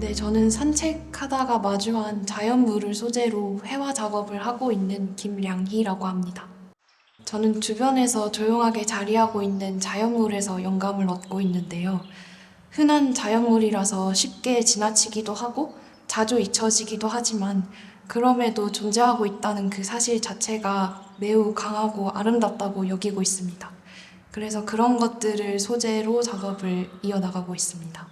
네, 저는 산책하다가 마주한 자연물을 소재로 회화 작업을 하고 있는 김량희라고 합니다. 저는 주변에서 조용하게 자리하고 있는 자연물에서 영감을 얻고 있는데요. 흔한 자연물이라서 쉽게 지나치기도 하고 자주 잊혀지기도 하지만 그럼에도 존재하고 있다는 그 사실 자체가 매우 강하고 아름답다고 여기고 있습니다. 그래서 그런 것들을 소재로 작업을 이어나가고 있습니다.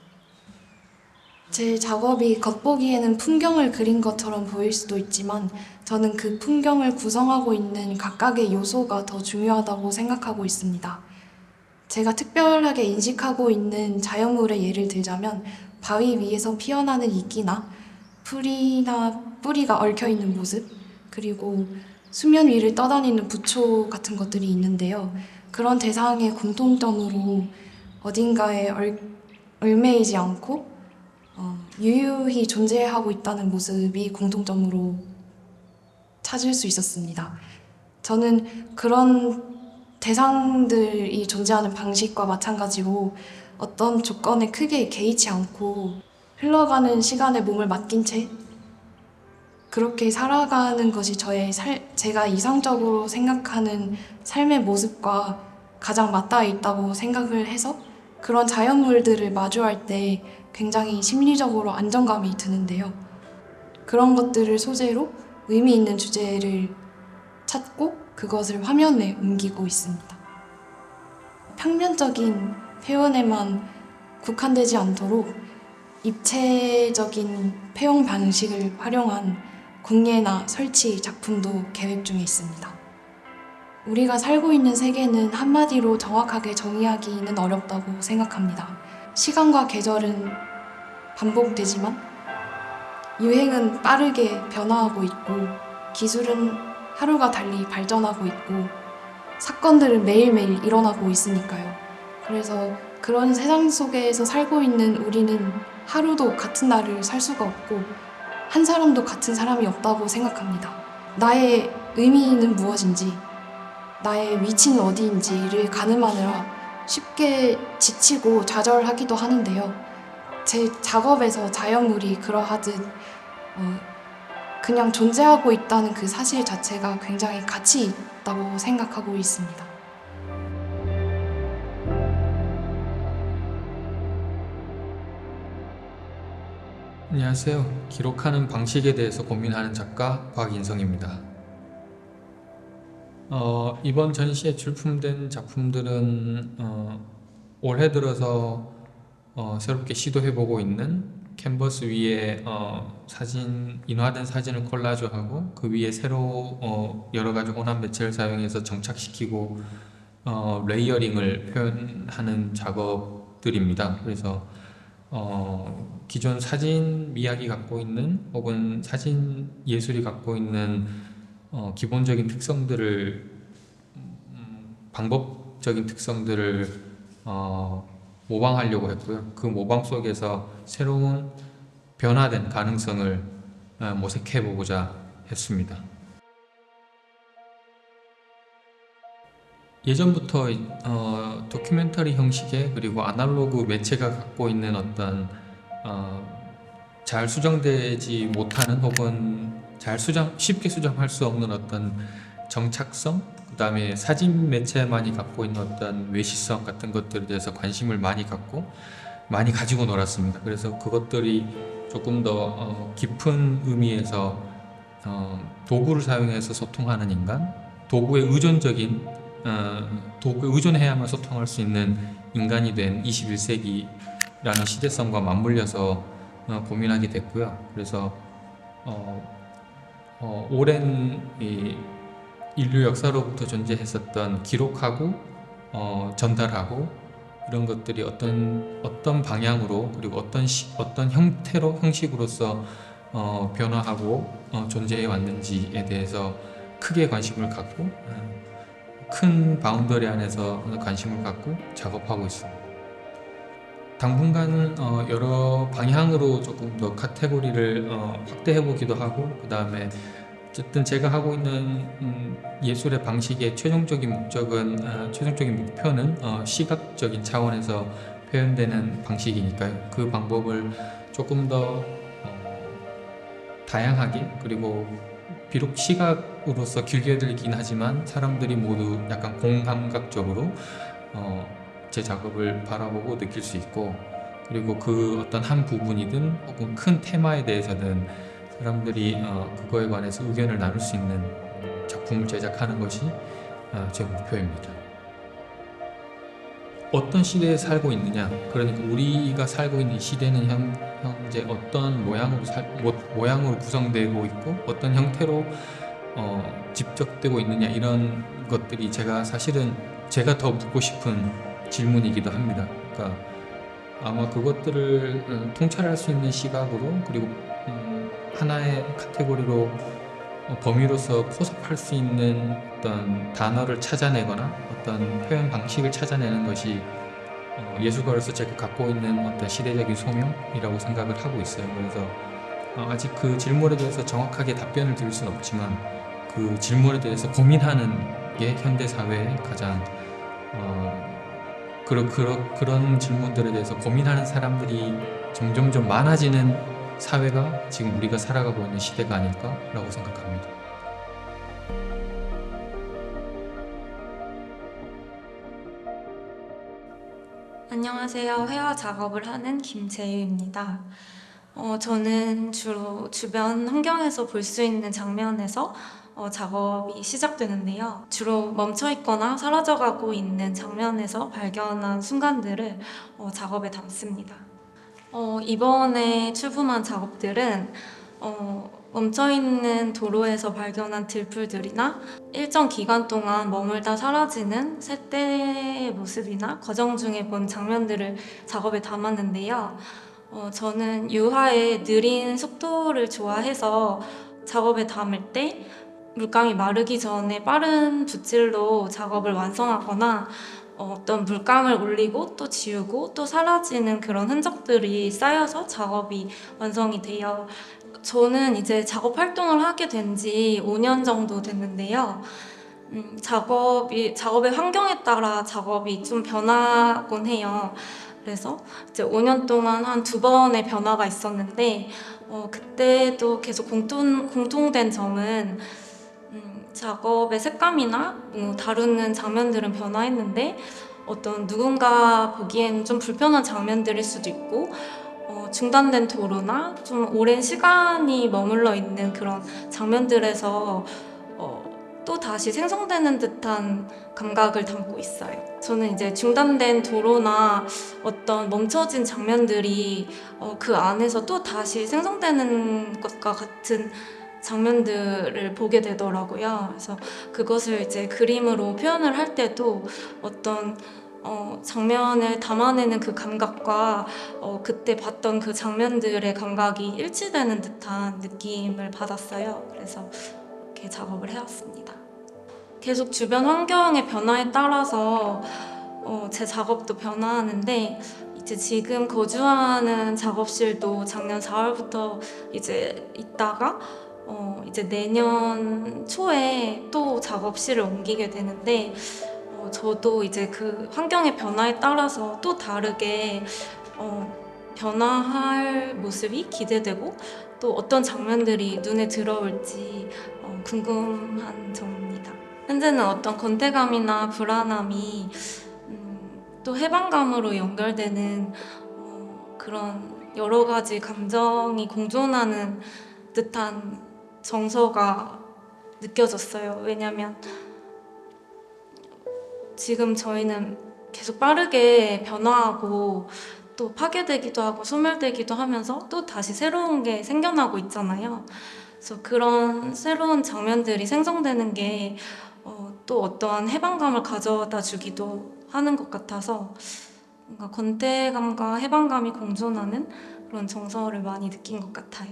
제 작업이 겉보기에는 풍경을 그린 것처럼 보일 수도 있지만 저는 그 풍경을 구성하고 있는 각각의 요소가 더 중요하다고 생각하고 있습니다. 제가 특별하게 인식하고 있는 자연물의 예를 들자면 바위 위에서 피어나는 이끼나 풀이나 뿌리가 얽혀있는 모습, 그리고 수면 위를 떠다니는 부초 같은 것들이 있는데요. 그런 대상의 공통점으로 어딘가에 얽매이지 않고 유유히 존재하고 있다는 모습이 공통점으로 찾을 수 있었습니다. 저는 그런 대상들이 존재하는 방식과 마찬가지로 어떤 조건에 크게 개의치 않고 흘러가는 시간에 몸을 맡긴 채 그렇게 살아가는 것이 제가 이상적으로 생각하는 삶의 모습과 가장 맞닿아 있다고 생각을 해서 그런 자연물들을 마주할 때 굉장히 심리적으로 안정감이 드는데요. 그런 것들을 소재로 의미 있는 주제를 찾고 그것을 화면에 옮기고 있습니다. 평면적인 표현에만 국한되지 않도록 입체적인 표현 방식을 활용한 공예나 설치 작품도 계획 중에 있습니다. 우리가 살고 있는 세계는 한마디로 정확하게 정의하기는 어렵다고 생각합니다. 시간과 계절은 반복되지만 유행은 빠르게 변화하고 있고 기술은 하루가 달리 발전하고 있고 사건들은 매일매일 일어나고 있으니까요. 그래서 그런 세상 속에서 살고 있는 우리는 하루도 같은 날을 살 수가 없고 한 사람도 같은 사람이 없다고 생각합니다. 나의 의미는 무엇인지, 나의 위치는 어디인지를 가늠하느라 쉽게 지치고 좌절하기도 하는데요. 제 작업에서 자연물이 그러하듯 그냥 존재하고 있다는 그 사실 자체가 굉장히 가치 있다고 생각하고 있습니다. 안녕하세요. 기록하는 방식에 대해서 고민하는 작가 박인성입니다. 이번 전시에 출품된 작품들은 올해 들어서 새롭게 시도해보고 있는 캔버스 위에 인화된 사진을 콜라주하고 그 위에 새로 여러 가지 혼합 매체를 사용해서 정착시키고 레이어링을 표현하는 작업들입니다. 그래서 기존 사진 미학이 갖고 있는 혹은 사진 예술이 갖고 있는 기본적인 특성들을 방법적인 특성들을 모방하려고 했고요. 그 모방 속에서 새로운 변화된 가능성을 모색해 보고자 했습니다. 예전부터 다큐멘터리 형식의 그리고 아날로그 매체가 갖고 있는 어떤 잘 수정되지 못하는 혹은 쉽게 수정할 수 없는 어떤 정착성, 그 다음에 사진 매체만이 갖고 있는 어떤 외시성 같은 것들에 대해서 관심을 많이 갖고 많이 가지고 놀았습니다. 그래서 그것들이 조금 더 깊은 의미에서 도구를 사용해서 소통하는 인간, 도구에 의존해야만 소통할 수 있는 인간이 된 21세기라는 시대성과 맞물려서 고민하게 됐고요. 그래서 오랜 인류 역사로부터 존재했었던 기록하고 전달하고 이런 것들이 어떤 방향으로 그리고 어떤 형식으로서 변화하고 존재해 왔는지에 대해서 크게 관심을 갖고 큰 바운더리 안에서 관심을 갖고 작업하고 있습니다. 당분간은 여러 방향으로 조금 더 카테고리를 확대해 보기도 하고 그 다음에 어쨌든 제가 하고 있는 예술의 방식의 최종적인 목표는 시각적인 차원에서 표현되는 방식이니까요. 그 방법을 조금 더 다양하게, 그리고 비록 시각으로서 길게 들리긴 하지만 사람들이 모두 약간 공감각적으로 제 작업을 바라보고 느낄 수 있고, 그리고 그 어떤 한 부분이든 혹은 큰 테마에 대해서든 사람들이 그거에 관해서 의견을 나눌 수 있는 작품을 제작하는 것이 제 목표입니다. 어떤 시대에 살고 있느냐, 그러니까 우리가 살고 있는 시대는 현재 어떤 모양으로 구성되고 있고 어떤 형태로 집적되고 있느냐, 이런 것들이 사실은 제가 더 묻고 싶은 질문이기도 합니다. 그러니까 아마 그것들을 통찰할 수 있는 시각으로, 그리고 하나의 카테고리로 범위로서 포섭할 수 있는 어떤 단어를 찾아내거나 어떤 표현 방식을 찾아내는 것이 예술가로서 제가 갖고 있는 어떤 시대적인 소명이라고 생각을 하고 있어요. 그래서 아직 그 질문에 대해서 정확하게 답변을 드릴 수는 없지만, 그 질문에 대해서 고민하는 게 현대 사회의 가장 그런 질문들에 대해서 고민하는 사람들이 점점 많아지는 사회가 지금 우리가 살아가고 있는 시대가 아닐까라고 생각합니다. 안녕하세요. 회화 작업을 하는 김재유입니다. 저는 주로 주변 환경에서 볼 수 있는 장면에서 작업이 시작되는데요. 주로 멈춰있거나 사라져가고 있는 장면에서 발견한 순간들을 작업에 담습니다. 이번에 출품한 작업들은 멈춰있는 도로에서 발견한 들풀들이나 일정 기간 동안 머물다 사라지는 새떼의 모습이나 과정 중에 본 장면들을 작업에 담았는데요. 저는 유화의 느린 속도를 좋아해서 작업에 담을 때 물감이 마르기 전에 빠른 붓질로 작업을 완성하거나 어떤 물감을 올리고 또 지우고 또 사라지는 그런 흔적들이 쌓여서 작업이 완성이 돼요. 저는 이제 작업 활동을 하게 된 지 5년 정도 됐는데요. 작업의 환경에 따라 작업이 좀 변하곤 해요. 그래서 이제 5년 동안 한 2번의 변화가 있었는데, 그때도 계속 공통된 점은 작업의 색감이나 다루는 장면들은 변화했는데, 어떤 누군가 보기엔 좀 불편한 장면들일 수도 있고, 중단된 도로나 좀 오랜 시간이 머물러 있는 그런 장면들에서 또 다시 생성되는 듯한 감각을 담고 있어요. 저는 이제 중단된 도로나 어떤 멈춰진 장면들이 그 안에서 또 다시 생성되는 것과 같은 장면들을 보게 되더라고요. 그래서 그것을 이제 그림으로 표현을 할 때도 어떤 장면을 담아내는 그 감각과 그때 봤던 그 장면들의 감각이 일치되는 듯한 느낌을 받았어요. 그래서 이렇게 작업을 해왔습니다. 계속 주변 환경의 변화에 따라서 제 작업도 변화하는데, 이제 지금 거주하는 작업실도 작년 4월부터 이제 있다가 이제 내년 초에 또 작업실을 옮기게 되는데, 저도 이제 그 환경의 변화에 따라서 또 다르게 변화할 모습이 기대되고, 또 어떤 장면들이 눈에 들어올지 궁금한 점입니다. 현재는 어떤 건태감이나 불안함이 또 해방감으로 연결되는 그런 여러 가지 감정이 공존하는 듯한 정서가 느껴졌어요. 왜냐면 지금 저희는 계속 빠르게 변화하고 또 파괴되기도 하고 소멸되기도 하면서 또 다시 새로운 게 생겨나고 있잖아요. 그래서 그런 새로운 장면들이 생성되는 게 또 어떠한 해방감을 가져다 주기도 하는 것 같아서, 뭔가 권태감과 해방감이 공존하는 그런 정서를 많이 느낀 것 같아요.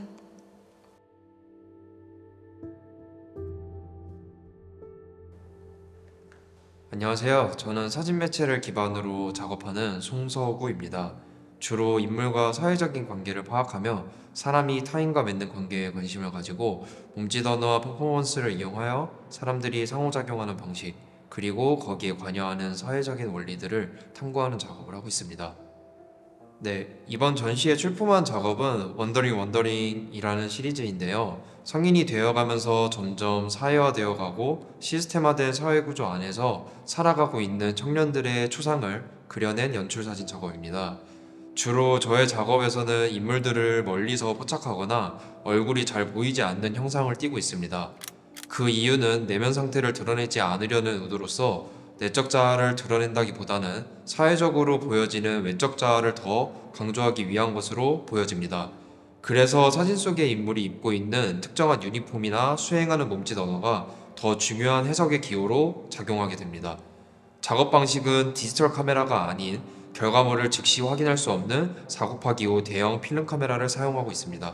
안녕하세요. 저는 사진 매체를 기반으로 작업하는 송서구입니다. 주로 인물과 사회적인 관계를 파악하며 사람이 타인과 맺는 관계에 관심을 가지고 몸짓 언어와 퍼포먼스를 이용하여 사람들이 상호작용하는 방식, 그리고 거기에 관여하는 사회적인 원리들을 탐구하는 작업을 하고 있습니다. 네, 이번 전시에 출품한 작업은 원더링 원더링이라는 시리즈인데요. 성인이 되어가면서 점점 사회화되어 가고 시스템화된 사회 구조 안에서 살아가고 있는 청년들의 초상을 그려낸 연출사진 작업입니다. 주로 저의 작업에서는 인물들을 멀리서 포착하거나 얼굴이 잘 보이지 않는 형상을 띠고 있습니다. 그 이유는 내면 상태를 드러내지 않으려는 의도로서 내적 자아를 드러낸다기보다는 사회적으로 보여지는 외적 자아를 더 강조하기 위한 것으로 보여집니다. 그래서 사진 속의 인물이 입고 있는 특정한 유니폼이나 수행하는 몸짓 언어가 더 중요한 해석의 기호로 작용하게 됩니다. 작업 방식은 디지털 카메라가 아닌 결과물을 즉시 확인할 수 없는 4곱하기5 대형 필름 카메라를 사용하고 있습니다.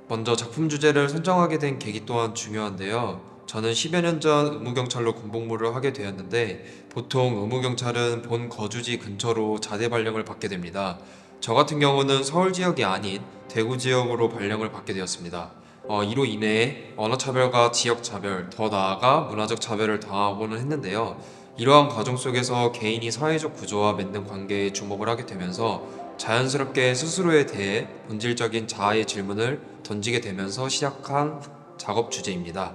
먼저 작품 주제를 선정하게 된 계기 또한 중요한데요. 저는 10여 년 전 의무경찰로 군복무를 하게 되었는데 보통 의무경찰은 본 거주지 근처로 자대 발령을 받게 됩니다. 저 같은 경우는 서울 지역이 아닌 대구 지역으로 발령을 받게 되었습니다. 이로 인해 언어차별과 지역차별, 더 나아가 문화적 차별을 당하고는 했는데요. 이러한 과정 속에서 개인이 사회적 구조와 맺는 관계에 주목을 하게 되면서 자연스럽게 스스로에 대해 본질적인 자아의 질문을 던지게 되면서 시작한 작업 주제입니다.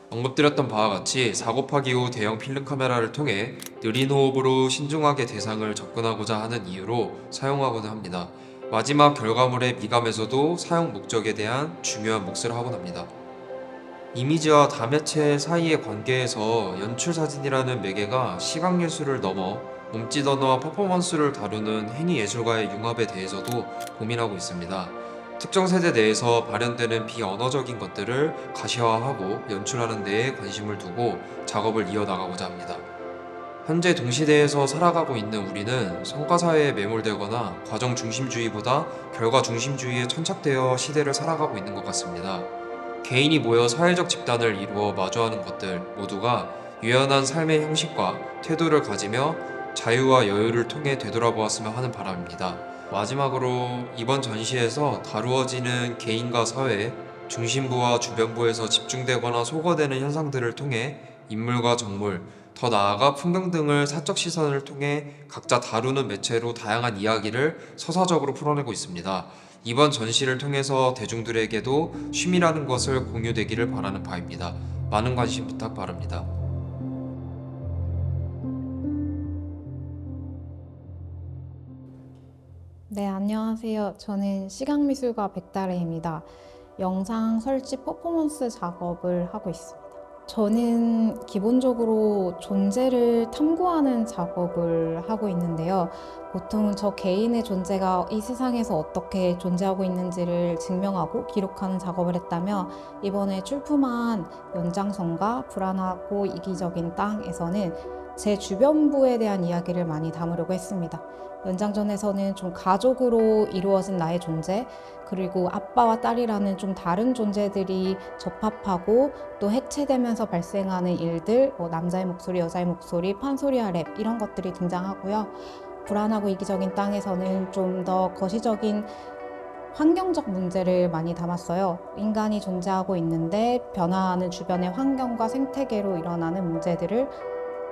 언급드렸던 바와 같이 4곱하기5 대형 필름 카메라를 통해 느린 호흡으로 신중하게 대상을 접근하고자 하는 이유로 사용하고자 합니다. 마지막 결과물의 미감에서도 사용 목적에 대한 중요한 몫을 하곤 합니다. 이미지와 다매체 사이의 관계에서 연출사진이라는 매개가 시각예술을 넘어 몸짓 언어와 퍼포먼스를 다루는 행위예술과의 융합에 대해서도 고민하고 있습니다. 특정 세대 내에서 발현되는 비언어적인 것들을 가시화하고 연출하는 데에 관심을 두고 작업을 이어나가고자 합니다. 현재 동시대에서 살아가고 있는 우리는 성과사회에 매몰되거나 과정 중심주의보다 결과 중심주의에 천착되어 시대를 살아가고 있는 것 같습니다. 개인이 모여 사회적 집단을 이루어 마주하는 것들 모두가 유연한 삶의 형식과 태도를 가지며 자유와 여유를 통해 되돌아보았으면 하는 바람입니다. 마지막으로 이번 전시에서 다루어지는 개인과 사회, 중심부와 주변부에서 집중되거나 소거되는 현상들을 통해 인물과 정물, 더 나아가 풍경 등을 사적 시선을 통해 각자 다루는 매체로 다양한 이야기를 서사적으로 풀어내고 있습니다. 이번 전시를 통해서 대중들에게도 쉼이라는 것을 공유되기를 바라는 바입니다. 많은 관심 부탁 바랍니다. 네, 안녕하세요. 저는 시각미술가 백다래입니다. 영상 설치 퍼포먼스 작업을 하고 있습니다. 저는 기본적으로 존재를 탐구하는 작업을 하고 있는데요. 보통 저 개인의 존재가 이 세상에서 어떻게 존재하고 있는지를 증명하고 기록하는 작업을 했다면 이번에 출품한 연장선과 불안하고 이기적인 땅에서는 제 주변부에 대한 이야기를 많이 담으려고 했습니다. 연장전에서는 좀 가족으로 이루어진 나의 존재, 그리고 아빠와 딸이라는 좀 다른 존재들이 접합하고 또 해체되면서 발생하는 일들, 남자의 목소리, 여자의 목소리, 판소리와 랩 이런 것들이 등장하고요. 불안하고 이기적인 땅에서는 좀 더 거시적인 환경적 문제를 많이 담았어요. 인간이 존재하고 있는데 변화하는 주변의 환경과 생태계로 일어나는 문제들을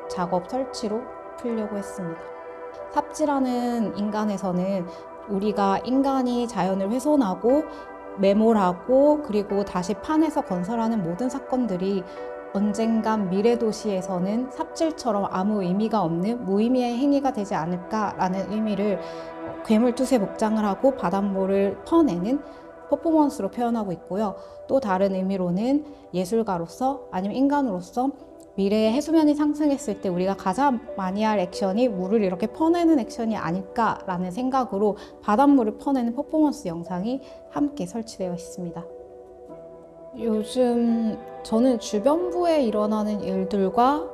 작업 설치로 풀려고 했습니다. 삽질하는 인간에서는 우리가 인간이 자연을 훼손하고 매몰하고 그리고 다시 판에서 건설하는 모든 사건들이 언젠간 미래 도시에서는 삽질처럼 아무 의미가 없는 무의미의 행위가 되지 않을까라는 의미를 괴물투세 복장을 하고 바닷물을 퍼내는 퍼포먼스로 표현하고 있고요. 또 다른 의미로는 예술가로서 아니면 인간으로서 미래의 해수면이 상승했을 때 우리가 가장 많이 할 액션이 물을 이렇게 퍼내는 액션이 아닐까라는 생각으로 바닷물을 퍼내는 퍼포먼스 영상이 함께 설치되어 있습니다. 요즘 저는 주변부에 일어나는 일들과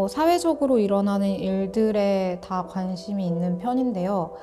사회적으로 일어나는 일들에 다 관심이 있는 편인데요.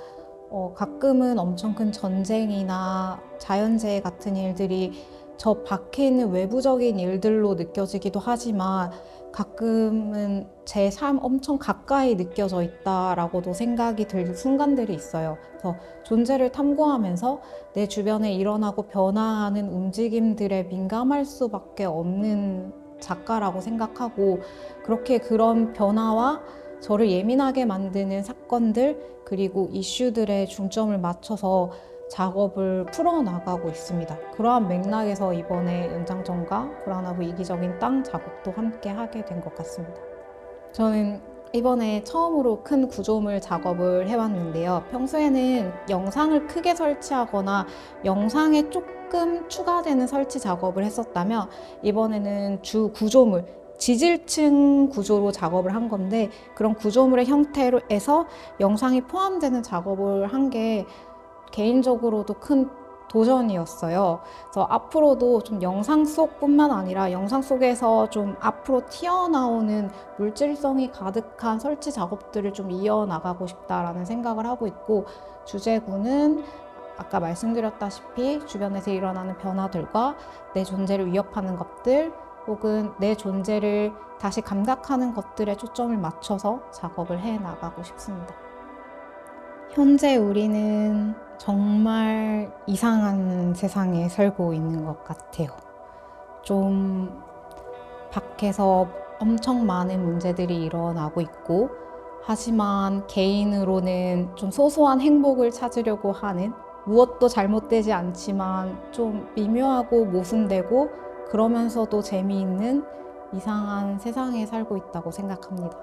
가끔은 엄청 큰 전쟁이나 자연재해 같은 일들이 저 밖에 있는 외부적인 일들로 느껴지기도 하지만 가끔은 제 삶 엄청 가까이 느껴져 있다라고도 생각이 들 순간들이 있어요. 그래서 존재를 탐구하면서 내 주변에 일어나고 변화하는 움직임들에 민감할 수밖에 없는 작가라고 생각하고 그렇게 그런 변화와 저를 예민하게 만드는 사건들 그리고 이슈들에 중점을 맞춰서 작업을 풀어나가고 있습니다. 그러한 맥락에서 이번에 연장전과 불안하고 이기적인 땅 작업도 함께 하게 된 것 같습니다. 저는 이번에 처음으로 큰 구조물 작업을 해봤는데요. 평소에는 영상을 크게 설치하거나 영상에 조금 추가되는 설치 작업을 했었다면 이번에는 주 구조물, 지질층 구조로 작업을 한 건데 그런 구조물의 형태로 해서 영상이 포함되는 작업을 한 게 개인적으로도 큰 도전이었어요. 그래서 앞으로도 좀 영상 속뿐만 아니라 영상 속에서 좀 앞으로 튀어나오는 물질성이 가득한 설치 작업들을 좀 이어나가고 싶다라는 생각을 하고 있고, 주제구는 아까 말씀드렸다시피 주변에서 일어나는 변화들과 내 존재를 위협하는 것들 혹은 내 존재를 다시 감각하는 것들에 초점을 맞춰서 작업을 해 나가고 싶습니다. 현재 우리는 정말 이상한 세상에 살고 있는 것 같아요. 좀 밖에서 엄청 많은 문제들이 일어나고 있고, 하지만 개인으로는 좀 소소한 행복을 찾으려고 하는, 무엇도 잘못되지 않지만 좀 미묘하고 모순되고 그러면서도 재미있는 이상한 세상에 살고 있다고 생각합니다.